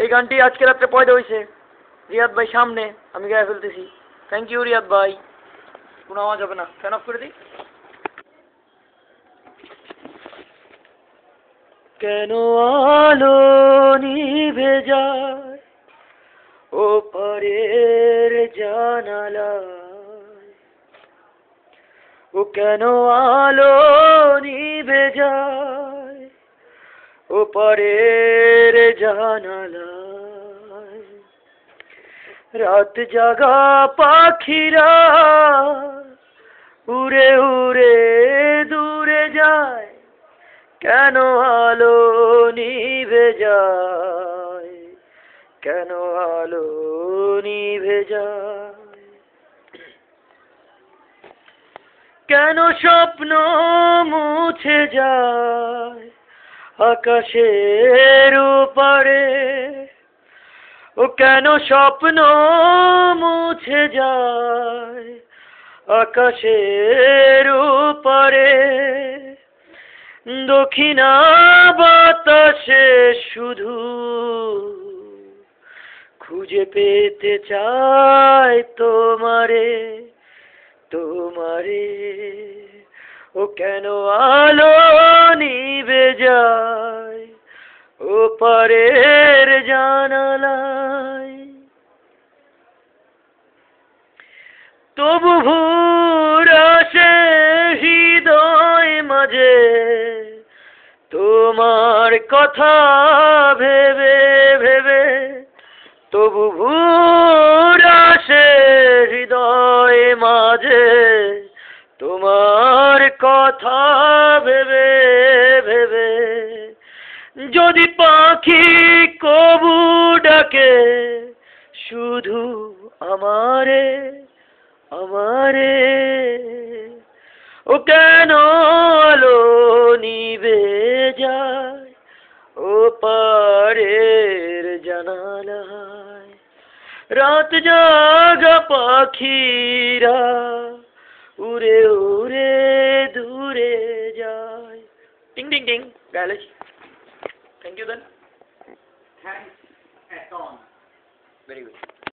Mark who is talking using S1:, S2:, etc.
S1: এই গানটি আজকে রাত্রে পয়দা হয়েছে রিয়াদ ভাই সামনে, আমি গায়ে ফেলতেছি। থ্যাংক ইউ রিয়াদ ভাই। কোনো আওয়াজ হবে না, ফ্যান অফ করে দিই। কেন আলো নিভে যায় ও পারের জানালায়, ও কেন আলো নিভে যায় ও পারের জানালায়, রাত জাগা পাখিরা উড়ে উড়ে দূরে যায়, কেন আলো নিভে যায়, কেন আলো নিভে যায়, কেন স্বপ্ন মুছে যায় আকাশের উপরে, ও কেন স্বপ্ন মুছে যায় আকাশের উপরে, দক্ষিণা বাতাসে শুধু খুঁজে পেতে চায় তোমারে, তোমারে, ও কেন আলো নিভে যায় ও পারের জানালায়, তবু ভোর আসে হৃদয় মাঝে তোমার কথা ভেবে ভেবে, তবু ভোর আসে হৃদয় মাঝে তোমার কথা ভেবে ভেবে, যদি পাখি কবু ডাকে শুধু আমারে, আমারে, ও কেন আলো নিভে যায় ও পারের জানালায়, রাত জাগা পাখিরা উড়ে উড়ে দূরে যায়। টিং টিং টিং গাইলেছি। থ্যাংক ইউ দেন।
S2: Thanks, Aton.
S1: Very good.